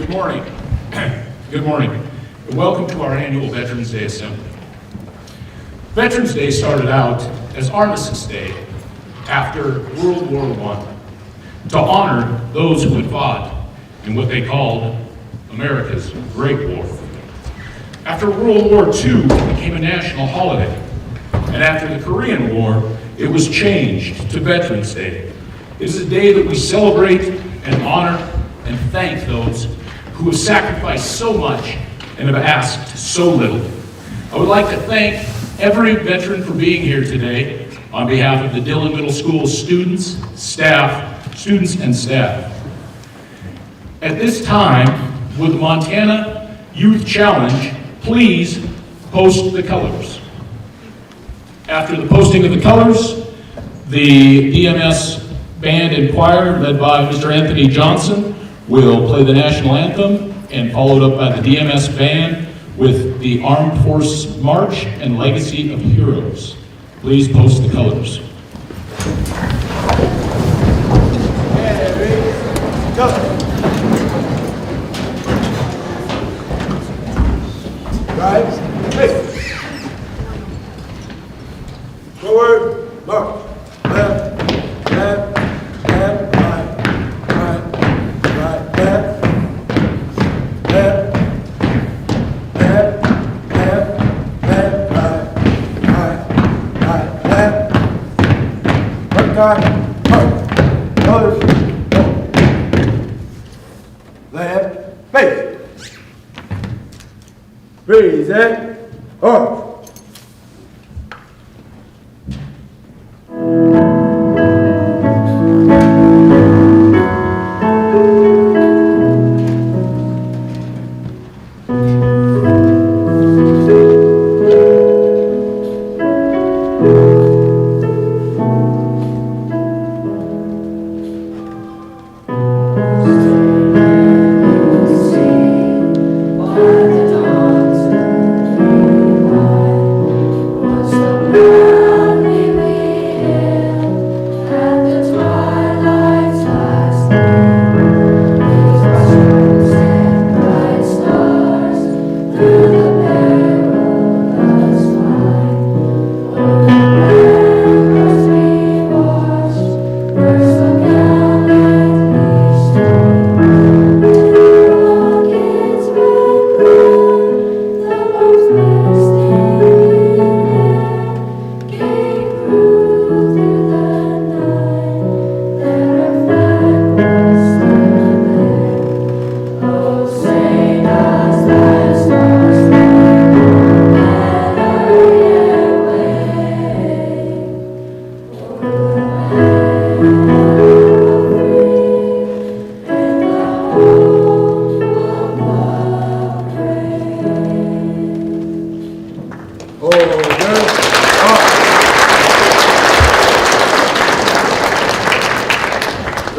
Good morning. Good morning. And welcome to our annual Veterans Day Assembly. Veterans Day started out as Armistice Day after World War I to honor those who had fought in what they called America's Great War. After World War II, it became a national holiday. And after the Korean War, it was changed to Veterans Day. It is a day that we celebrate and honor and thank those who have sacrificed so much and have asked so little. I would like to thank every veteran for being here today on behalf of the Dillon Middle School students and staff. At this time, with the Montana Youth Challenge, please post the colors. After the posting of the colors, the DMS band and choir, led by Mr. Anthony Johnson, will play the national anthem, and followed up by the DMS band with the Armed Forces March and Legacy of Heroes. Please post the colors. Right, face. Forward, march. Left, left, left, right, right, right, left, left, left, left, left, right, left. One time, march. Colors, left, face. Freeze it, off.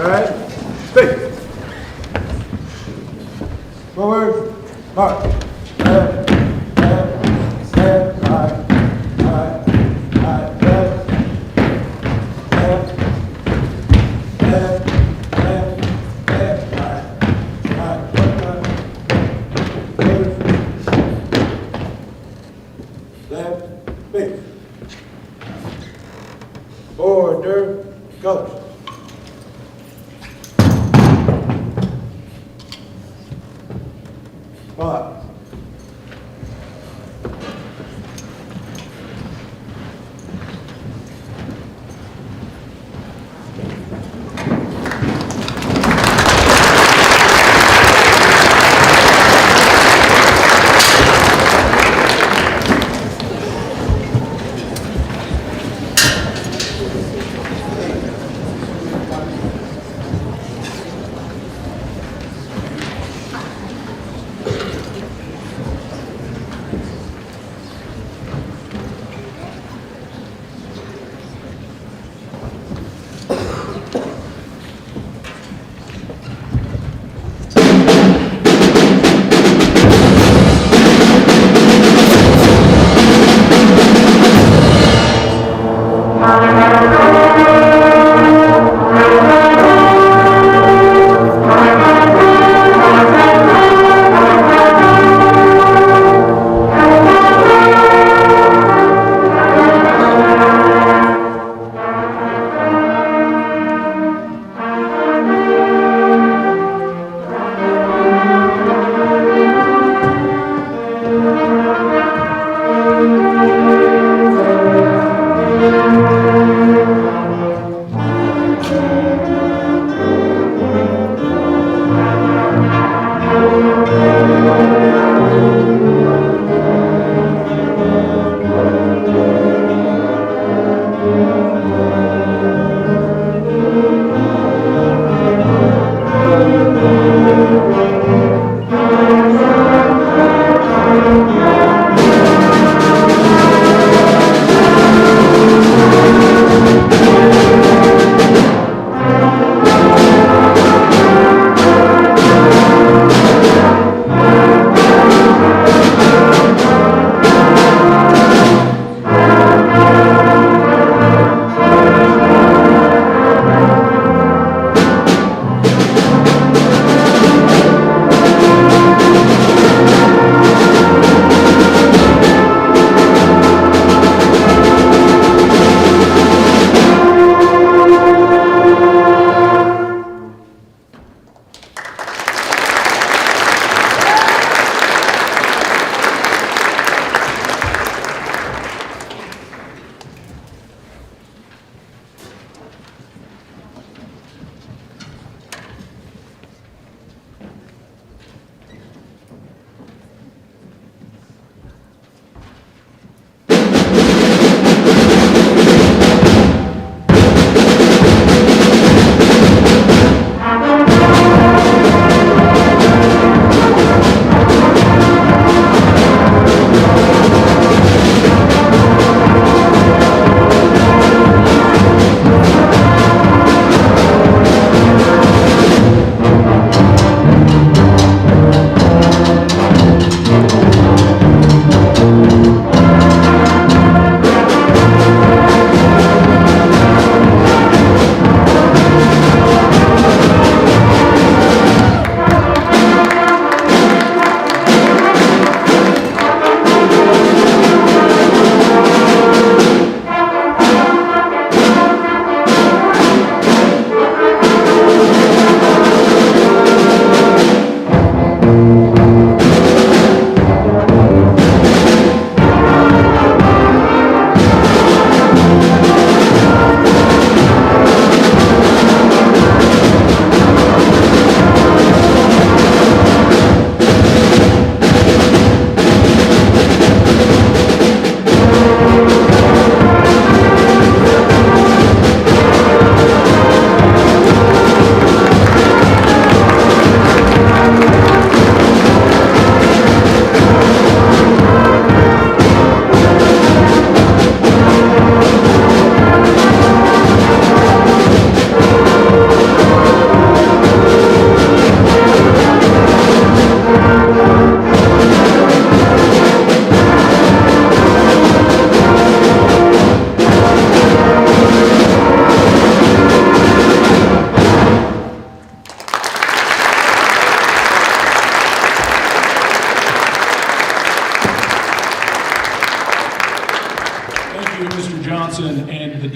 Right, face. Forward, march. Left, left, left, right, right, right, left, left, left, left, left, right, right, left, face. Order, colors. Five.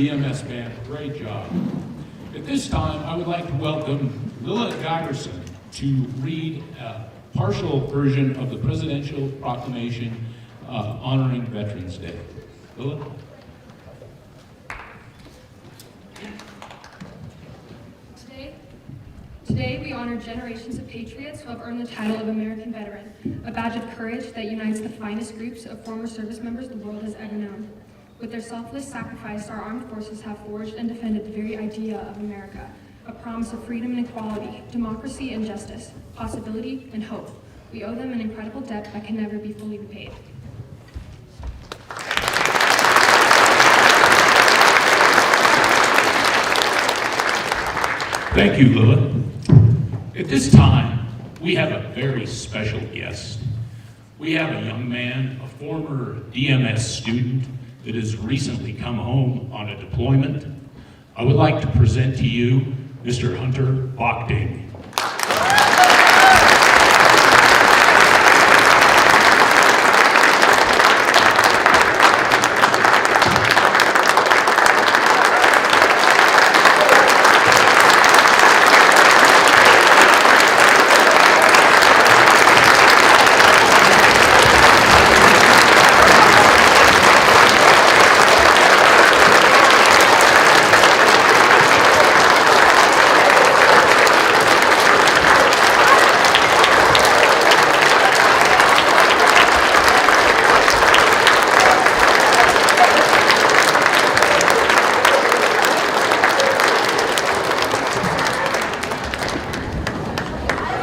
DMS band, great job. At this time, I would like to welcome Lilla Gigerson to read a partial version of the presidential proclamation honoring Veterans Day. Lilla? Today, we honor generations of patriots who have earned the title of American Veteran, a badge of courage that unites the finest groups of former service members the world has ever known. With their selfless sacrifice, our armed forces have forged and defended the very idea of America, a promise of freedom and equality, democracy and justice, possibility and hope. We owe them an incredible debt that can never be fully repaid. Thank you, Lilla. At this time, we have a very special guest. We have a young man, a former DMS student that has recently come home on a deployment. I would like to present to you Mr. Hunter Bachting.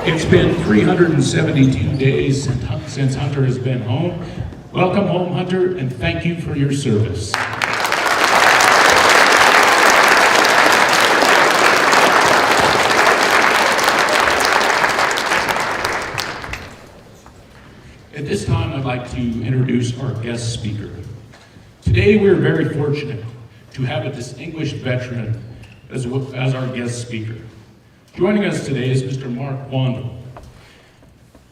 It's been 372 days since Hunter has been home. Welcome home, Hunter, and thank you for your service. At this time, I'd like to introduce our guest speaker. Today, we're very fortunate to have a distinguished veteran as our guest speaker. Joining us today is Mr. Mark Wandel.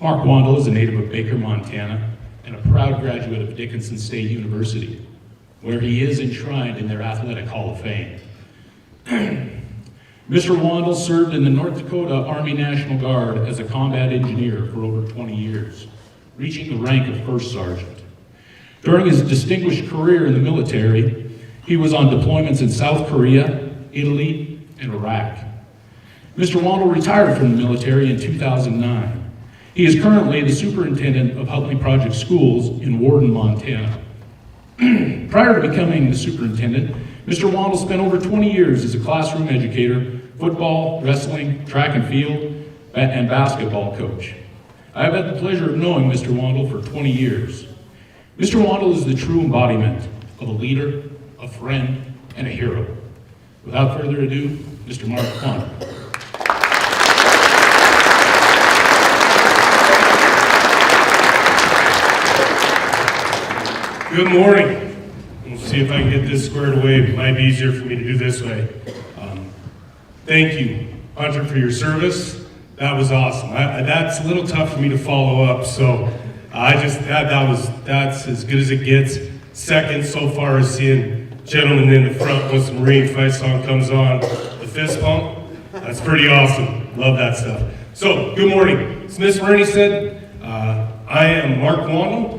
Mark Wandel is a native of Baker, Montana, and a proud graduate of Dickinson State University, where he is enshrined in their Athletic Hall of Fame. Mr. Wandel served in the North Dakota Army National Guard as a combat engineer for over 20 years, reaching the rank of First Sergeant. During his distinguished career in the military, he was on deployments in South Korea, Italy, and Iraq. Mr. Wandel retired from the military in 2009. He is currently the superintendent of Huntley Project Schools in Warden, Montana. Prior to becoming the superintendent, Mr. Wandel spent over 20 years as a classroom educator, football, wrestling, track and field, and basketball coach. I have had the pleasure of knowing Mr. Wandel for 20 years. Mr. Wandel is the true embodiment of a leader, a friend, and a hero. Without further ado, Mr. Mark Wandel. Good morning. We'll see if I can get this squared away. It might be easier for me to do this way. Thank you, Hunter, for your service. That was awesome. That's a little tough for me to follow up, so that's as good as it gets. Second so far is seeing gentlemen in the front when some Marine Fight song comes on, the fist pump. That's pretty awesome. Love that stuff. So, good morning. As Miss Maroney said, I am Mark Wandel.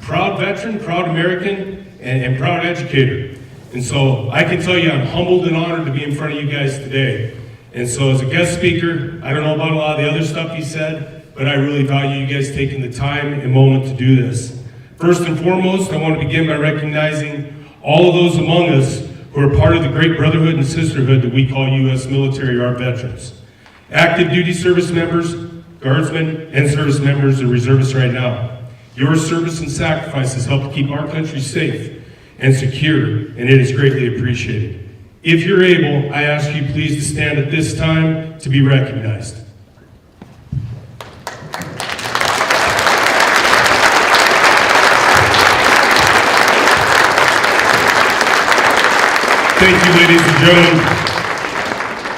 Proud veteran, proud American, and proud educator. And so I can tell you I'm humbled and honored to be in front of you guys today. And so as a guest speaker, I don't know about a lot of the other stuff he said, but I really value you guys taking the time and moment to do this. First and foremost, I want to begin by recognizing all of those among us who are part of the great brotherhood and sisterhood that we call U.S. military, our veterans. Active duty service members, guardsmen, and service members and reservists right now. Your service and sacrifices help keep our country safe and secure, and it is greatly appreciated. If you're able, I ask you please to stand at this time to be recognized. Thank you, ladies and gentlemen.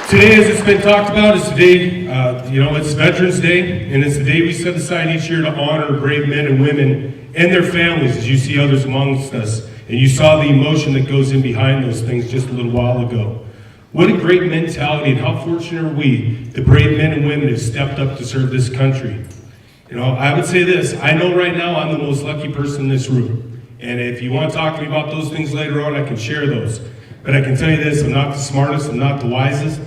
Today, as it's been talked about, is today, it's Veterans Day, and it's the day we set aside each year to honor brave men and women and their families as you see others amongst us And you saw the emotion that goes in behind those things just a little while ago. What a great mentality, and how fortunate are we, the brave men and women who stepped up to serve this country. You know, I would say this, I know right now I'm the most lucky person in this room. And if you want to talk to me about those things later on, I can share those. But I can tell you this, I'm not the smartest, I'm not the wisest,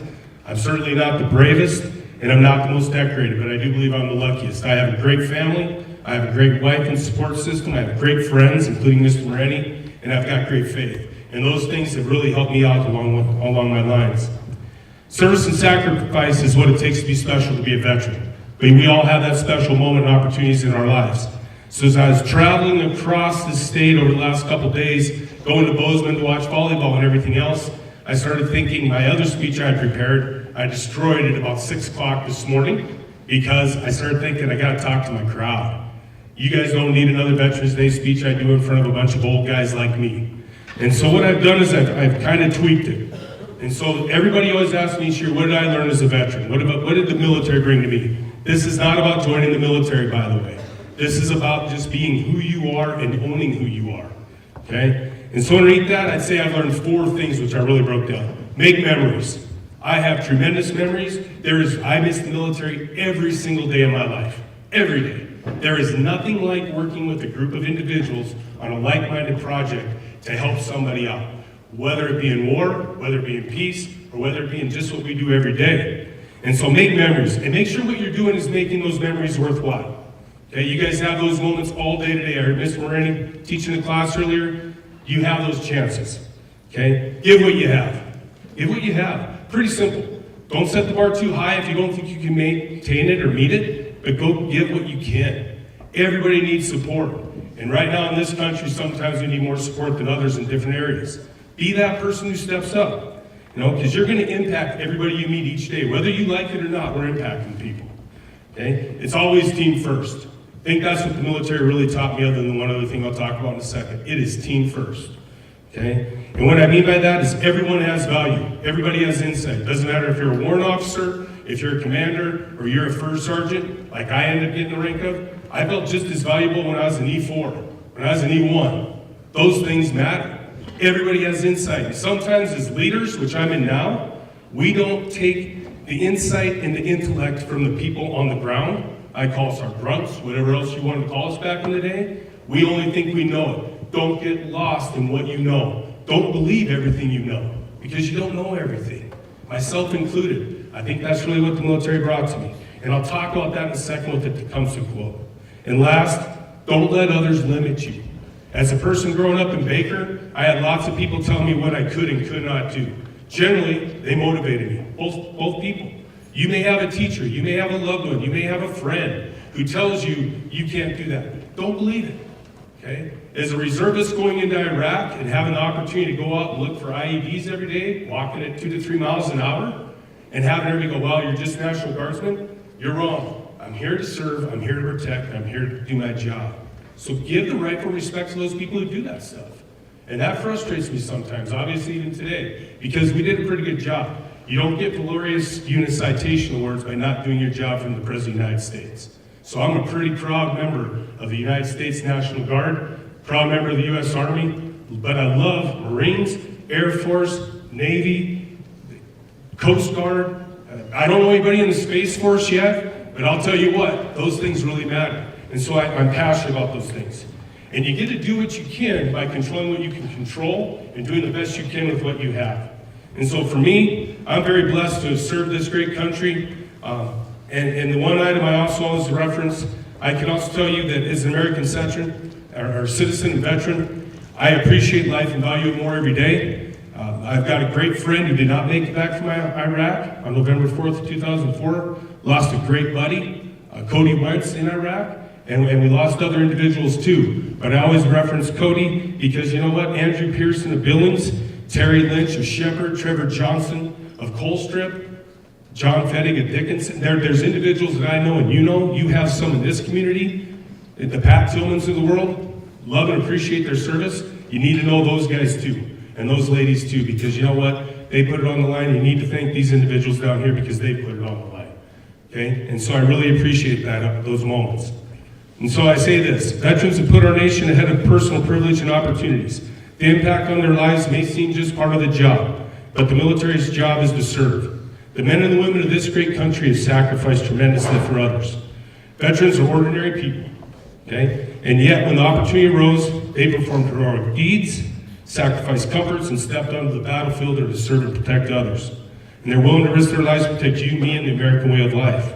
I'm certainly not the bravest, and I'm not the most decorated, but I do believe I'm the luckiest. I have a great family, I have a great wife and support system, I have great friends, including Mr. Moretti, and I've got great faith. And those things have really helped me out along my lines. Service and sacrifice is what it takes to be special, to be a veteran. But we all have that special moment and opportunities in our lives. So as I was traveling across the state over the last couple days, going to Bozeman to watch volleyball and everything else, I started thinking my other speech I prepared, I destroyed it about 6 o'clock this morning because I started thinking I gotta talk to my crowd. You guys don't need another Veterans Day speech I do in front of a bunch of old guys like me. And so what I've done is I've kind of tweaked it. And so everybody always asks me each year, what did I learn as a veteran? What did the military bring to me? This is not about joining the military, by the way. This is about just being who you are and owning who you are, okay? And so underneath that, I'd say I've learned 4 things which I really broke down. Make memories. I have tremendous memories. I miss the military every single day of my life, every day. There is nothing like working with a group of individuals on a like-minded project to help somebody out, whether it be in war, whether it be in peace, or whether it be in just what we do every day. And so make memories, and make sure what you're doing is making those memories worthwhile. Okay, you guys have those moments all day today. I heard Ms. Moretti teaching the class earlier. You have those chances, okay? Give what you have. Give what you have. Pretty simple. Don't set the bar too high if you don't think you can maintain it or meet it, but go give what you can. Everybody needs support. And right now in this country, sometimes we need more support than others in different areas. Be that person who steps up, you know, because you're going to impact everybody you meet each day. Whether you like it or not, we're impacting people, okay? It's always team first. I think that's what the military really taught me, other than one other thing I'll talk about in a second. It is team first, okay? And what I mean by that is everyone has value. Everybody has insight. It doesn't matter if you're a warrant officer, if you're a commander, or you're a first sergeant, like I ended up getting the rank of. I felt just as valuable when I was an E4, when I was an E1. Those things matter. Everybody has insight. And sometimes as leaders, which I'm in now, we don't take the insight and the intellect from the people on the ground. I call us our grunts, whatever else you wanted to call us back in the day. We only think we know it. Don't get lost in what you know. Don't believe everything you know, because you don't know everything, myself included. I think that's really what the military brought to me. And I'll talk about that in a second with the Tecumseh quote. And last, don't let others limit you. As a person growing up in Baker, I had lots of people tell me what I could and could not do. Generally, they motivated me, both people. You may have a teacher, you may have a loved one, you may have a friend who tells you you can't do that. Don't believe it, okay? As a reservist going into Iraq and having the opportunity to go out and look for IEDs every day, walking at 2 to 3 miles an hour, and having everybody go, well, you're just National Guardsman, you're wrong. I'm here to serve, I'm here to protect, I'm here to do my job. So give the rightful respect to those people who do that stuff. And that frustrates me sometimes, obviously even today, because we did a pretty good job. You don't get glorious unit citation awards by not doing your job from the President of the United States. So I'm a pretty proud member of the United States National Guard, proud member of the U.S. Army, but I love Marines, Air Force, Navy, Coast Guard. I don't know anybody in the Space Force yet, but I'll tell you what, those things really matter. And so I'm passionate about those things. And you get to do what you can by controlling what you can control and doing the best you can with what you have. And so for me, I'm very blessed to have served this great country. And the one item I also always reference, I can also tell you that as an American citizen and veteran, I appreciate life and value it more every day. I've got a great friend who did not make it back from Iraq on November 4th, 2004. Lost a great buddy, Cody Wentz in Iraq. And we lost other individuals too. But I always reference Cody because you know what? Andrew Pearson of Billings, Terry Lynch of Shepherd, Trevor Johnson of Colstrip, John Fettig of Dickinson. There's individuals that I know and you know. You have some in this community, the Pat Tillmans of the world. Love and appreciate their service. You need to know those guys too, and those ladies too, because you know what? They put it on the line. You need to thank these individuals down here because they put it on the line. Okay? And so I really appreciate that, those moments. And so I say this, veterans have put our nation ahead of personal privilege and opportunities. The impact on their lives may seem just part of the job, but the military's job is to serve. The men and the women of this great country have sacrificed tremendously for others. Veterans are ordinary people, okay? And yet, when the opportunity arose, they performed heroic deeds, sacrificed comforts, and stepped onto the battlefield to serve and protect others. And they're willing to risk their lives to protect you, me, and the American way of life.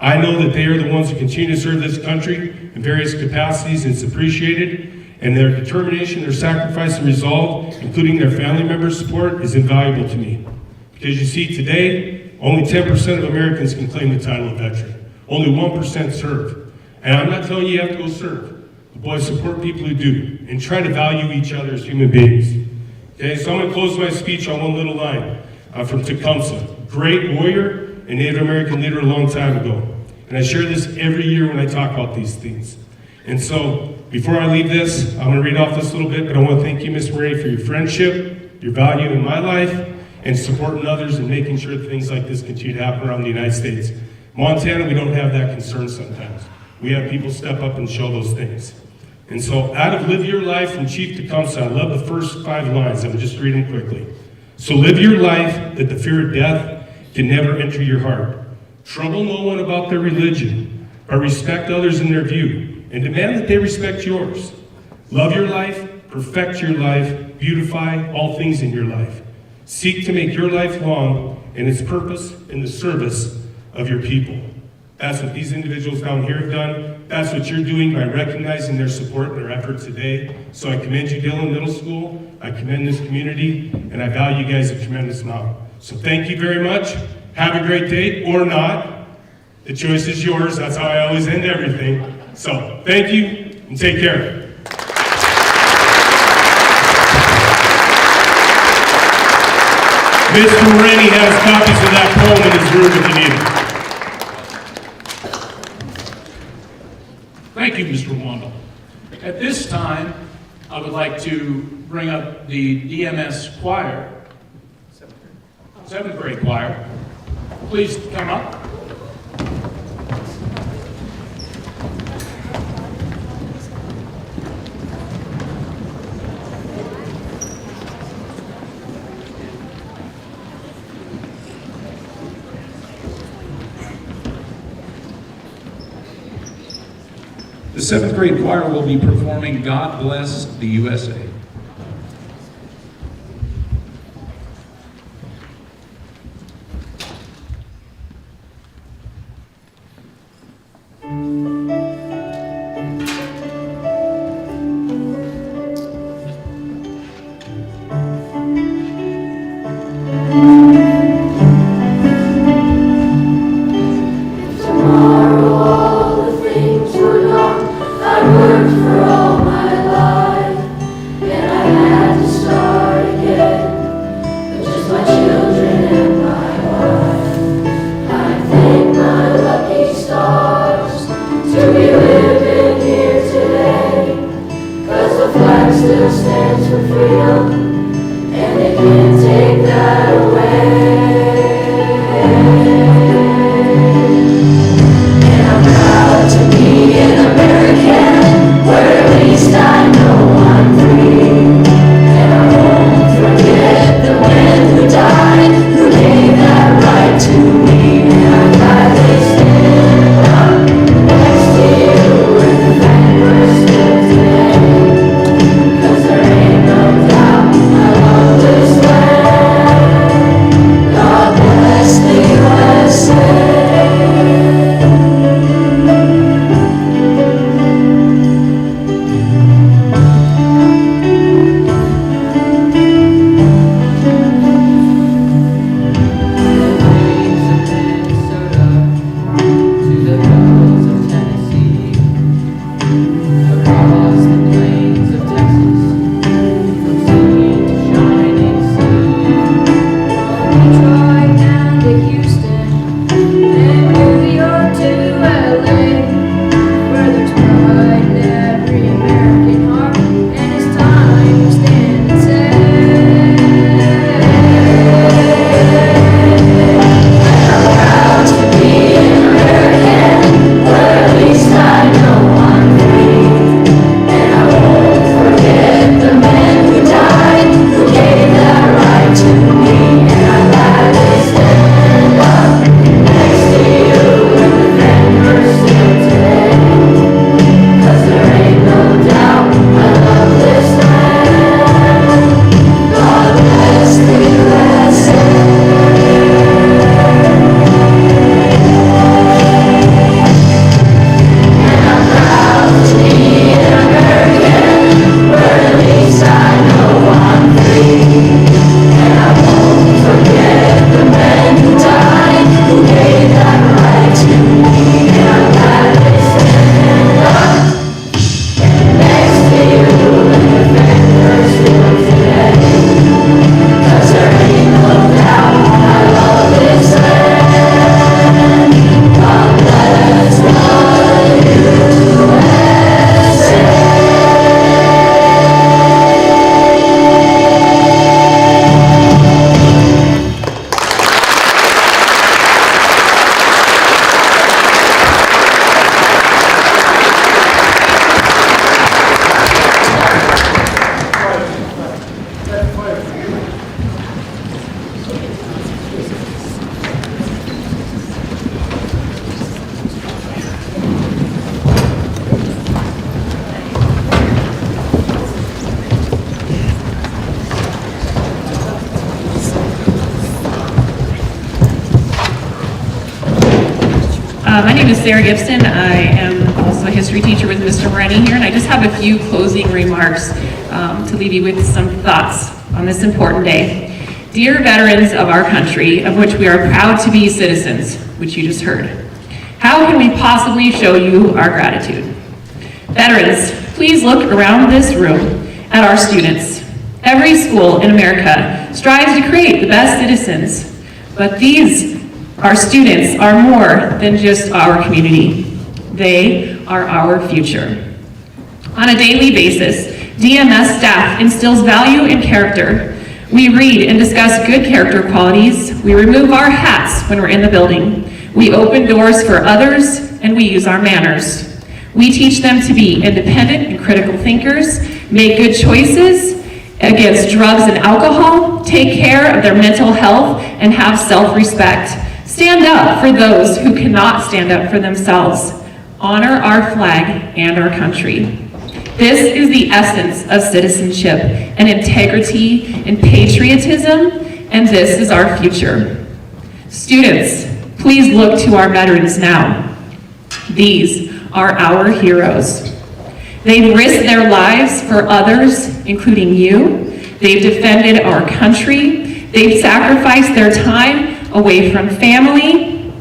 I know that they are the ones who continue to serve this country in various capacities, and it's appreciated. And their determination, their sacrifice, and resolve, including their family members' support, is invaluable to me. Because you see, today, only 10% of Americans can claim the title of veteran. Only 1% serve. And I'm not telling you have to go serve. But boy, support people who do, and try to value each other as human beings. Okay, so I'm going to close my speech on one little line from Tecumseh, great warrior and Native American leader a long time ago. And I share this every year when I talk about these things. And so, before I leave this, I'm going to read off this a little bit, but I want to thank you, Miss Marie, for your friendship, your value in my life, and supporting others and making sure that things like this continue to happen around the United States. Montana, we don't have that concern sometimes. We have people step up and show those things. And so, out of Live Your Life from Chief Tecumseh, I love the first 5 lines. I'm just reading quickly. So live your life that the fear of death can never enter your heart. Trouble no one about their religion, but respect others in their view, and demand that they respect yours. Love your life, perfect your life, beautify all things in your life. Seek to make your life long and its purpose in the service of your people. That's what these individuals down here have done. That's what you're doing by recognizing their support and their efforts today. So I commend you, Dillon Middle School. I commend this community, and I value you guys a tremendous amount. So thank you very much. Have a great day, or not. The choice is yours. That's how I always end everything. So, thank you, and take care. Mr. Morini has copies of that poem in his room if you need it. Thank you, Mr. Wandel. At this time, I would like to bring up the DMS choir, 7th grade choir. Please come up. The 7th grade choir will be performing God Bless the USA. I've worked for all my life. My name is Sarah Gibson. I am also a history teacher with Mr. Moretti here, and I just have a few closing remarks to leave you with some thoughts on this important day. Dear veterans of our country, of which we are proud to be citizens, which you just heard, how can we possibly show you our gratitude? Veterans, please look around this room at our students. Every school in America strives to create the best citizens, but our students are more than just our community. They are our future. On a daily basis, DMS staff instills value and character. We read and discuss good character qualities. We remove our hats when we're in the building. We open doors for others, and we use our manners. We teach them to be independent and critical thinkers, make good choices against drugs and alcohol, take care of their mental health, and have self-respect. Stand up for those who cannot stand up for themselves. Honor our flag and our country. This is the essence of citizenship and integrity and patriotism, and this is our future. Students, please look to our veterans now. These are our heroes. They've risked their lives for others, including you. They've defended our country. They've sacrificed their time away from family,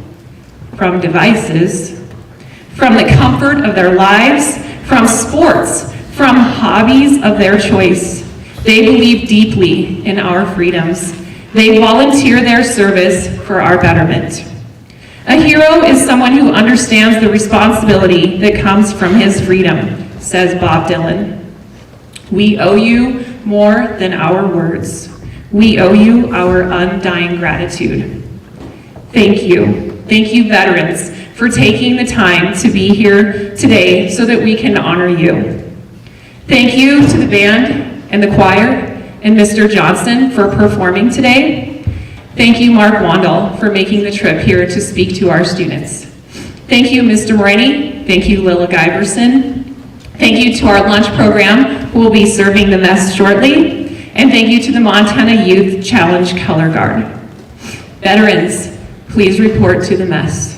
from devices, from the comfort of their lives, from sports, from hobbies of their choice. They believe deeply in our freedoms. They volunteer their service for our betterment. A hero is someone who understands the responsibility that comes from his freedom, says Bob Dillon. We owe you more than our words. We owe you our undying gratitude. Thank you. Thank you, veterans, for taking the time to be here today so that we can honor you. Thank you to the band and the choir and Mr. Johnson for performing today. Thank you, Mark Wandel, for making the trip here to speak to our students. Thank you, Mr. Moretti. Thank you, Lila Giverson. Thank you to our lunch program, who will be serving the mess shortly. And thank you to the Montana Youth Challenge Color Guard. Veterans, please report to the mess.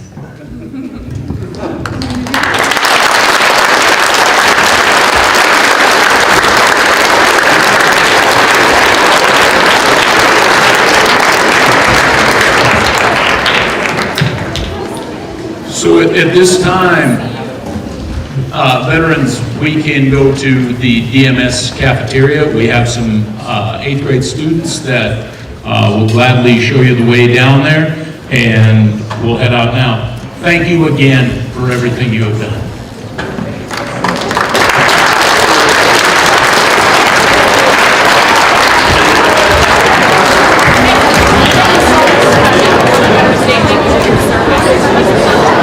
So at this time, veterans, we can go to the DMS cafeteria. We have some 8th grade students that will gladly show you the way down there, and we'll head out now. Thank you again for everything you have done.